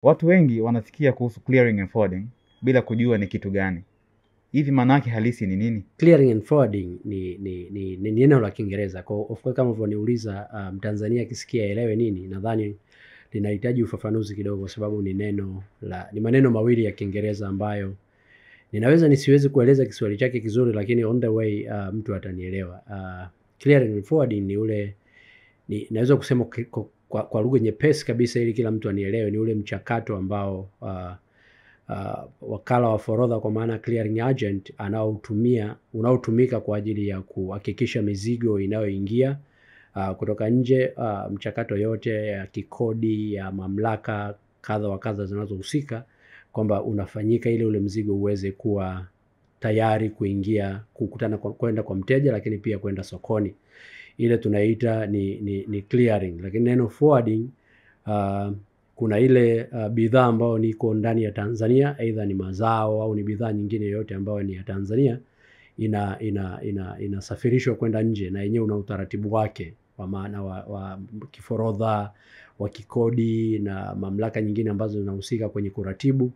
Watu wengi wanasikia kuhusu clearing and forwarding bila kujua ni kitu gani. Hivi maana yake halisi ni nini? Clearing and forwarding ni neno la Kiingereza. Kwa of course kama ulivyoniuliza, Mtanzania akisikia elewe nini, nadhani linahitaji ufafanuzi kidogo, kwa sababu ni maneno mawili ya Kiingereza ambayo ninaweza nisiwezi kueleza Kiswahili chake kizuri, lakini on the way mtu atanielewa. Clearing and forwarding naweza kusema kwa lugha nyepesi kabisa ili kila mtu anielewe, ni ule mchakato ambao wakala wa forodha, kwa maana clearing agent, unaotumika kwa ajili ya kuhakikisha mizigo inayoingia kutoka nje, mchakato yote ya kikodi ya mamlaka kadha wa kadha zinazohusika, kwamba unafanyika ili ule mzigo uweze kuwa tayari kuingia, kukutana kwenda kwa mteja, lakini pia kwenda sokoni. Ile tunaita ni clearing. Lakini neno forwarding, kuna ile bidhaa ambayo niko ndani ya Tanzania, aidha ni mazao au ni bidhaa nyingine yoyote ambayo ni ya Tanzania, inasafirishwa kwenda nje, na yenyewe una utaratibu wake, kwa maana wa kiforodha, wa kikodi na mamlaka nyingine ambazo zinahusika kwenye kuratibu,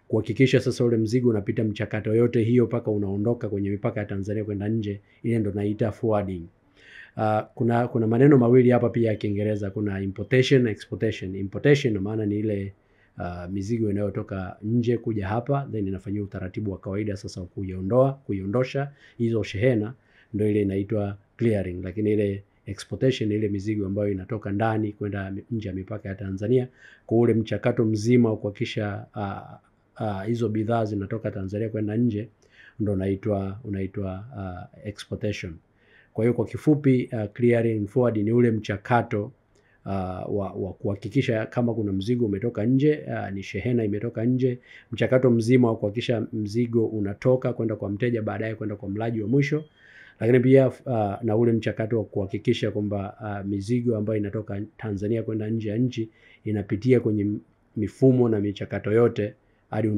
kuhakikisha sasa ule mzigo unapita mchakato yote hiyo mpaka unaondoka kwenye mipaka ya Tanzania kwenda nje. Ile ndo naita forwarding. Kuna maneno mawili hapa pia ya Kiingereza, kuna importation na exportation. Importation maana ni ile mizigo inayotoka nje kuja hapa, then inafanywa utaratibu wa kawaida sasa kuiondosha hizo shehena, ndio ile inaitwa clearing. Lakini ile exportation, ile mizigo ambayo inatoka ndani kwenda nje ya mipaka ya Tanzania, kwa ule mchakato mzima wa kuhakikisha hizo bidhaa zinatoka Tanzania kwenda nje, ndio unaitwa exportation. Kwa hiyo kwa kifupi, clearing and forwarding ni ule mchakato wa kuhakikisha kama kuna mzigo umetoka nje, ni shehena imetoka nje, mchakato mzima wa kuhakikisha mzigo unatoka kwenda kwa mteja, baadaye kwenda kwa mlaji wa mwisho. Lakini pia na ule mchakato wa kuhakikisha kwamba mizigo ambayo inatoka Tanzania kwenda nje ya nchi inapitia kwenye mifumo na michakato yote hadi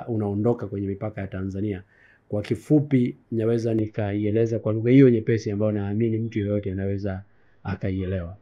unaondoka kwenye mipaka ya Tanzania. Kwa kifupi, naweza nikaieleza kwa lugha hiyo nyepesi ambayo naamini mtu yeyote anaweza akaielewa.